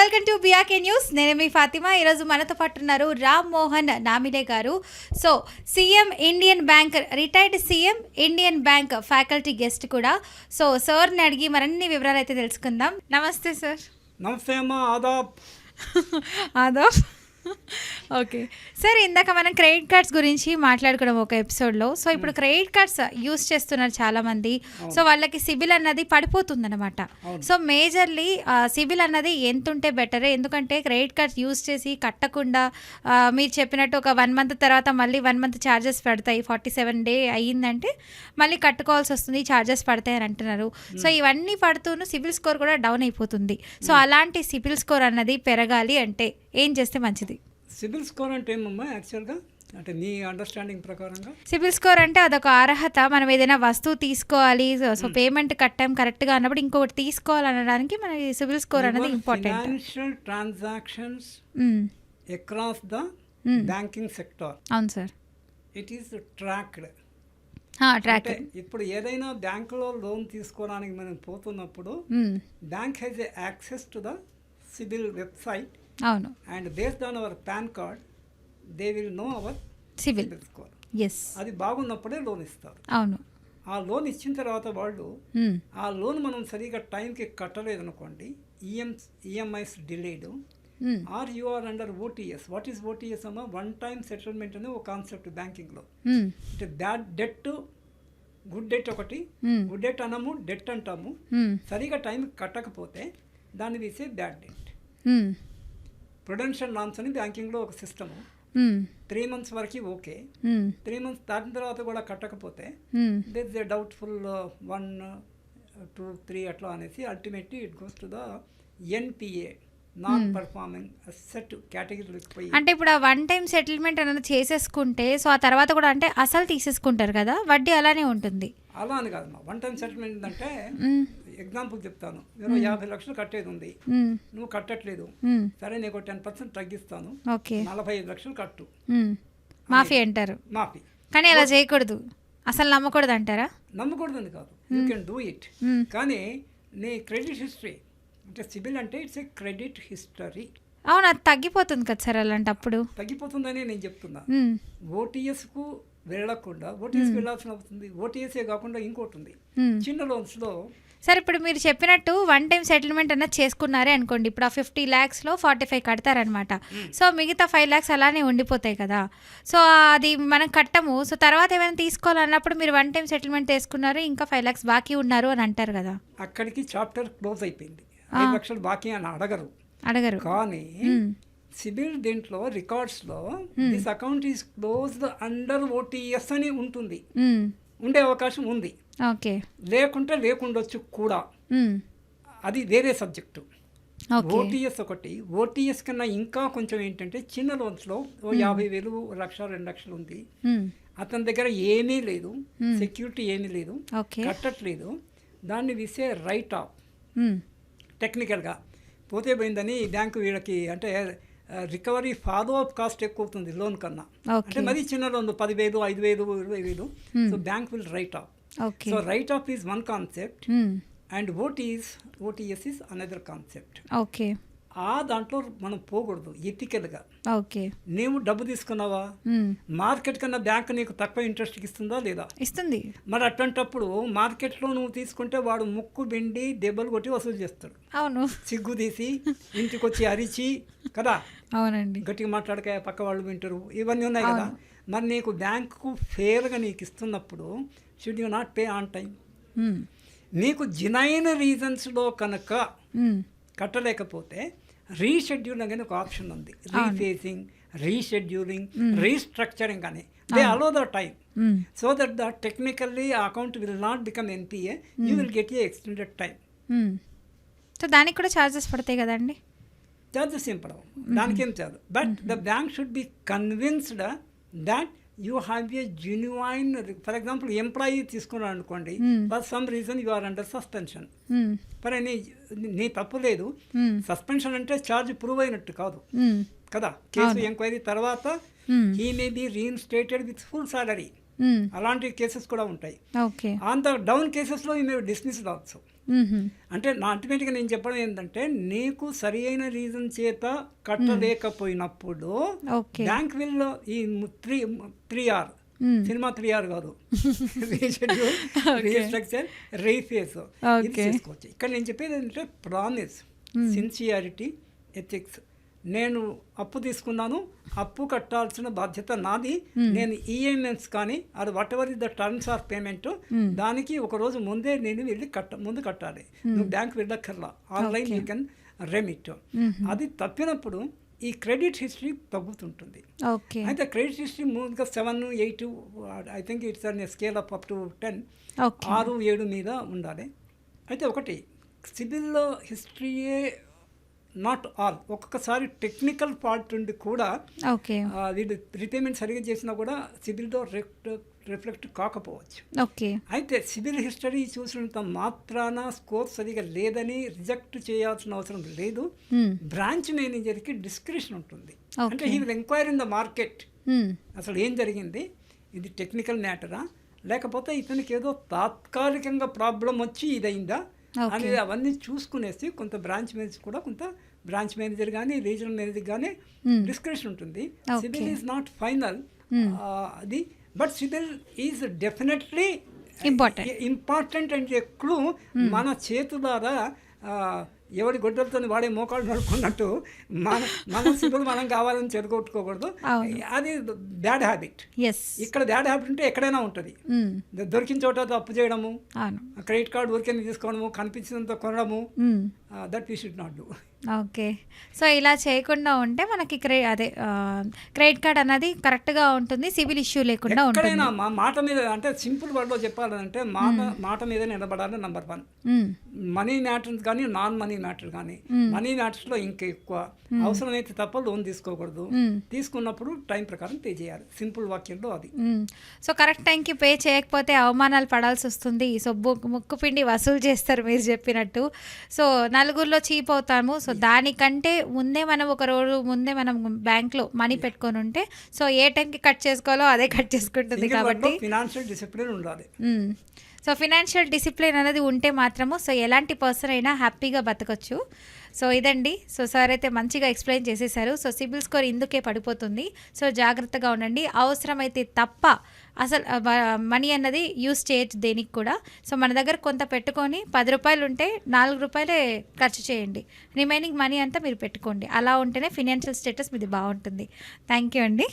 Welcome to BRK news. నేను మీ ఫాతిమా. ఈరోజు మనతో పాటు ఉన్నారు రామ్ మోహన్ నామిడే గారు. So CM Indian bank, retired CM Indian bank faculty guest కూడా. సో సార్ని అడిగి మరిన్ని వివరాలు అయితే తెలుసుకుందాం. నమస్తే సార్. నమస్తే అమ్మా. ఆదాబ్. ఆదాబ్. ఓకే సార్, ఇందాక మనం క్రెడిట్ కార్డ్స్ గురించి మాట్లాడుకోవడం ఒక ఎపిసోడ్లో. సో ఇప్పుడు క్రెడిట్ కార్డ్స్ యూస్ చేస్తున్నారు చాలామంది. సో వాళ్ళకి సిబిల్ అన్నది పడిపోతుంది అనమాట. సో మేజర్లీ సిబిల్ అన్నది ఎంత ఉంటే బెటరే, ఎందుకంటే క్రెడిట్ కార్డ్స్ యూస్ చేసి కట్టకుండా మీరు చెప్పినట్టు ఒక 1 month తర్వాత మళ్ళీ 1 month ఛార్జెస్ పడతాయి. 47 days అయ్యిందంటే మళ్ళీ కట్టుకోవాల్సి వస్తుంది, ఛార్జెస్ పడతాయి అని అంటున్నారు. సో ఇవన్నీ పడుతూను సిబిల్ స్కోర్ కూడా డౌన్ అయిపోతుంది. సో అలాంటి సిబిల్ స్కోర్ అన్నది పెరగాలి అంటే ఏం చేస్తే మంచిది? సిబిల్ స్కోర్ అంటే ఏమమ్మా యాక్చువల్గా, అంటే నీ అండర్స్టాండింగ్ ప్రకారంగా? సిబిల్ స్కోర్ అంటే అదొక అర్హత. మనం ఏదైనా వస్తువు తీసుకోవాలి, సో పేమెంట్ కట్టాం కరెక్ట్గా అన్నప్పుడు ఇంకొకటి తీసుకోవాలనడానికి మన సిబిల్ స్కోర్ అనేది important. Financial transactions across the banking sector. అవును సార్. It is tracked. ఇప్పుడు ఏదైనా బ్యాంకులో లోన్ తీసుకోవడానికి మనం పోతున్నప్పుడు bank has access to the CIBIL website. అవును. And based on our PAN card they will know our CIBIL score. Yes. అది బాగున్నప్పుడే లోన్ ఇస్తారు. అవును. ఆ లోన్ ఇచ్చిన తర్వాత వాళ్ళు ఆ లోన్ మనం సరిగా టైంకి కట్టలేదనుకోండి, EMIs delayed or you are under OTS. What is OTS అమ్మా? వన్ టైం సెటిల్మెంట్ అనే ఒక కాన్సెప్ట్ బ్యాంకింగ్లో. అంటే బ్యాడ్ డెట్, గుడ్ డెట్ ఒకటి. గుడ్ డెట్ అనము, డెట్ అంటాము. సరిగా టైంకి కట్టకపోతే దాన్ని తీసే బ్యాడ్ డెట్. ప్రుడెన్షియల్ నామ్స్ అని బ్యాంకింగ్లో ఒక సిస్టము. 3 months వరకు ఓకే, 3 months దాటిన తర్వాత కూడా కట్టకపోతే దిస్ ఇస్ ఎ డౌట్ఫుల్ 1, 2, 3 అట్లా అనేసి ultimately it goes to the NPA, non performing asset కేటగిరీకి పోయి. అంటే ఇప్పుడు ఆ 1 time సెటిల్మెంట్ అనేది చేసేసుకుంటే సో ఆ తర్వాత కూడా అంటే అసలు తీసేసుకుంటారు కదా, వడ్డీ అలానే ఉంటుంది. అలా అని కాదమ్మా. 1 time సెటిల్మెంట్ అంటే ఎగ్జాంపుల్ చెప్తాను. 50 లక్షలు కట్టేది ఉంది, నువ్వు కట్టట్లేదు, సరే నీకు 10% తగ్గిస్తాను, 45 లక్షలు కట్టు. మాఫీ అంటారు. మాఫీ. కానీ అలా చేయకూడదు, అసలు నమ్మకూడదు అంటారా? నమ్మకూడదని కాదు, యూ కెన్ డూ ఇట్. కానీ నీ క్రెడిట్ హిస్టరీ అంటే సిబిల్ అంటే ఇట్స్ ఏ క్రెడిట్ హిస్టరీ. అవును, అది తగ్గిపోతుంది కదా సార్ అలాంటప్పుడు. తగ్గిపోతుందని నేను చెప్తున్నా. ఓటీఎస్కు వెళ్ళకుండా ఓటీఎస్కి వెళ్ళాల్సిన అవుతుంది. ఓటీఎస్ఏ కాకుండా ఇంకోటి ఉంది చిన్న లోన్స్లో. సార్ ఇప్పుడు మీరు చెప్పినట్టు 1 time సెటిల్మెంట్ అన్నది చేసుకున్నారే అనుకోండి, ఇప్పుడు ఆ 50 lakhsలో 45 కడతారనమాట. సో మిగతా 5 lakhs అలానే ఉండిపోతాయి కదా. సో అది మనం కట్టము. సో తర్వాత ఏమైనా తీసుకోవాలన్నప్పుడు మీరు 1 time సెటిల్మెంట్ తీసుకున్నారు, ఇంకా 5 lakhs బాకీ ఉన్నారు అని అంటారు కదా. అక్కడికి చాప్టర్ క్లోజ్ అయిపోయింది. 5 లక్షలు బాకీ అని అడగరు. కానీ సిబిల్ దీంట్లో రికార్డ్స్లో this account is closed under OTS అని ఉంటుంది. ఉండే అవకాశం ఉంది, ఓకే, లేకుంటే లేకుండొచ్చు కూడా. అది వేరే సబ్జెక్టు. ఓటీఎస్ ఒకటి. ఓటీఎస్ కన్నా ఇంకా కొంచెం ఏంటంటే చిన్న లోన్స్లో 50,000, 1,00,000, 2 లక్షలు ఉంది, అతని దగ్గర ఏమీ లేదు, సెక్యూరిటీ ఏమీ లేదు, కట్టట్లేదు, దాన్ని విసే రైట్ ఆఫ్. టెక్నికల్గా పోతే పోయిందని బ్యాంకు వీళ్ళకి అంటే రికవరీ ఫాలో అప్ కాస్ట్ ఎక్కువ అవుతుంది లోన్ కన్నా. అంటే మరీ చిన్న loan 10,000, 5,000, 20,000. So bank will write of. So right of is one concept and OTS is another concept. Okay. ఆ దాంట్లో మనం పోకూడదు ఎథికల్గా. ఓకే. నీవు డబ్బు తీసుకున్నావా, మార్కెట్ కన్నా బ్యాంక్ నీకు తక్కువ ఇంట్రెస్ట్కి ఇస్తుందా లేదా? ఇస్తుంది. మరి అట్లాంటప్పుడు మార్కెట్లో నువ్వు తీసుకుంటే వాడు ముక్కు బెండి దెబ్బలు కొట్టి వసూలు చేస్తాడు. అవును. సిగ్గు తీసి ఇంటికి వచ్చి అరిచి కదా. అవునండి. గట్టిగా మాట్లాడక పక్క వాళ్ళు వింటారు, ఇవన్నీ ఉన్నాయి కదా. మరి నీకు బ్యాంకు ఫేర్గా నీకు ఇస్తున్నప్పుడు should you not pay on time. నీకు జినైన్ రీజన్స్లో కనుక కట్టలేకపోతే రీషెడ్యూల్ అనేది ఒక ఆప్షన్ ఉంది. రీఫేసింగ్, రీషెడ్యూలింగ్, రీస్ట్రక్చరింగ్ అని. They allow the time so that the technically account will not become NPA, you will get a extended time. So దానికి కూడా ఛార్జెస్ పడతాయి కదండి? ఛార్జెస్ ఏం పడవు, దానికేం చాలు. But the bank should be convinced that you have a genuine. For example employee తీసుకున్నాడు అనుకోండి, for some reason you are under suspension. మరి నీ తప్పు లేదు. సస్పెన్షన్ అంటే ఛార్జ్ ప్రూవ్ అయినట్టు కాదు కదా. కేసు ఎంక్వైరీ తర్వాత he may be reinstated with full salary. అలాంటి కేసెస్ కూడా ఉంటాయి. ఓకే. అంత డౌన్ కేసెస్లో మేము డిస్మిస్ ఆల్సో. అంటే నా అల్టిమేట్గా నేను చెప్పడం ఏంటంటే నీకు సరి అయిన రీజన్ చేత కట్టలేకపోయినప్పుడు బ్యాంక్ విల్ ఈ 3R సినిమా 3R కాదు, రీషెడ్యూల్, రీస్ట్రక్చర్, రీఫేస్ ఇది చేసుకోవచ్చు. ఇక్కడ నేను చెప్పేది ఏంటంటే ప్రామిస్, సిన్సియారిటీ, ఎథిక్స్. నేను అప్పు తీసుకున్నాను, అప్పు కట్టాల్సిన బాధ్యత నాది. నేను ఈఎంఎస్ కానీ అది whatever is the terms of payment దానికి ఒక రోజు ముందే నేను వెళ్ళి ముందు కట్టాలి. నువ్వు బ్యాంక్ వెళ్ళక్కర్లా, ఆన్లైన్ యూ కెన్ రెమిట్. అది తప్పినప్పుడు ఈ క్రెడిట్ హిస్టరీ తగ్గుతుంటుంది. అయితే క్రెడిట్ హిస్టరీ ముందుగా 7, 8 I think it's an scale up to 10, 6, 7 మీద ఉండాలి. అయితే ఒకటి సిబిల్లో హిస్టరీయే నాట్ ఆల్. ఒక్కొక్కసారి టెక్నికల్ ఫాల్ట్ ఉండి కూడా వీళ్ళు రిపేమెంట్ సరిగ్గా చేసినా కూడా సిబిల్లో రిఫ్లెక్ట్ కాకపోవచ్చు. అయితే సిబిల్ హిస్టరీ చూసినంత మాత్రాన స్కోర్ సరిగా లేదని రిజెక్ట్ చేయాల్సిన అవసరం లేదు. బ్రాంచ్ మేనేజర్కి డిస్క్రిప్షన్ ఉంటుంది. అంటే he will enquire in the market, అసలు ఏం జరిగింది, ఇది టెక్నికల్ మ్యాటరా లేకపోతే ఇతనికి ఏదో తాత్కాలికంగా ప్రాబ్లం వచ్చి ఇదైందా అనేది అవన్నీ చూసుకునేసి కొంత బ్రాంచ్ మేనేజర్ కూడా కొంత బ్రాంచ్ మేనేజర్ కానీ రీజనల్ మేనేజర్ కానీ డిస్క్రిప్షన్ ఉంటుంది. సిబిల్ ఈజ్ నాట్ ఫైనల్ అది, but CIBIL is definitely important అంటే ఎప్పుడు మన చేతులారా ఎవరి గొడ్డలతో వాడే మోకాళ్ళు నడుపుకున్నట్టు మన సిబిల్ మనం కావాలని చెడగొట్టుకోకూడదు. అది బ్యాడ్ హ్యాబిట్. ఇక్కడ బ్యాడ్ హ్యాబిట్ ఉంటే ఎక్కడైనా ఉంటుంది. దొరికిన చోట అప్పు చేయడము, క్రెడిట్ కార్డు ఊరికే తీసుకోవడము, కనిపించినంత కొనడము, that we should not do. Okay. So ఇలా చేయకుండా ఉంటే మనకి క్రెడిట్ కార్డ్ అనేది కరెక్ట్గా ఉంటుంది, సిబిల్ ఇష్యూ లేకుండా ఉంటుంది. ఎక్కడైనా మా మాట మీద, అంటే సింపుల్ వర్డ్లో చెప్పాలంటే మాట మీద నిలబడాలి. నెంబర్ 1 మనీ మ్యాటర్స్ కానీ నాన్ మనీ మ్యాటర్ కానీ. మనీ మ్యాటర్స్లో ఇంకా ఎక్కువ అవసరమైతే తప్ప లోన్ తీసుకోకూడదు. తీసుకున్నప్పుడు టైం ప్రకారం పే చేయాలి. సింపుల్ వాక్యంలో అది. సో కరెక్ట్ టైంకి పే చేయకపోతే అవమానాలు పడాల్సి వస్తుంది. సో ముక్కు పిండి వసూలు చేస్తారు మీరు చెప్పినట్టు. సో నలుగురిలో చీప్ అవుతాము. సో దానికంటే ముందే మనం ఒక రోజు ముందే మనం బ్యాంక్లో మనీ పెట్టుకొని ఉంటే సో ఏ టైంకి కట్ చేసుకోవాలో అదే కట్ చేసుకుంటుంది. కాబట్టి ఫినాన్షియల్ డిసిప్లిన్ ఉండాలి. సో ఫినాన్షియల్ డిసిప్లిన్ అనేది ఉంటే మాత్రము సో ఎలాంటి పర్సన్ అయినా హ్యాపీగా బతకచ్చు. సో ఇదండి. సో సార్ అయితే మంచిగా ఎక్స్ప్లెయిన్ చేసేసారు. సో సిబిల్ స్కోర్ ఇందుకే పడిపోతుంది. సో జాగ్రత్తగా ఉండండి. అవసరమైతే తప్ప అసలు మనీ అన్నది యూస్ చేయొచ్చు దేనికి కూడా. సో మన దగ్గర కొంత పెట్టుకొని 10 రూపాయలు ఉంటే 4 రూపాయలే ఖర్చు చేయండి. రిమైనింగ్ మనీ అంతా మీరు పెట్టుకోండి. అలా ఉంటేనే ఫినాన్షియల్ స్టేటస్ మీది బాగుంటుంది. థ్యాంక్ యూ అండి.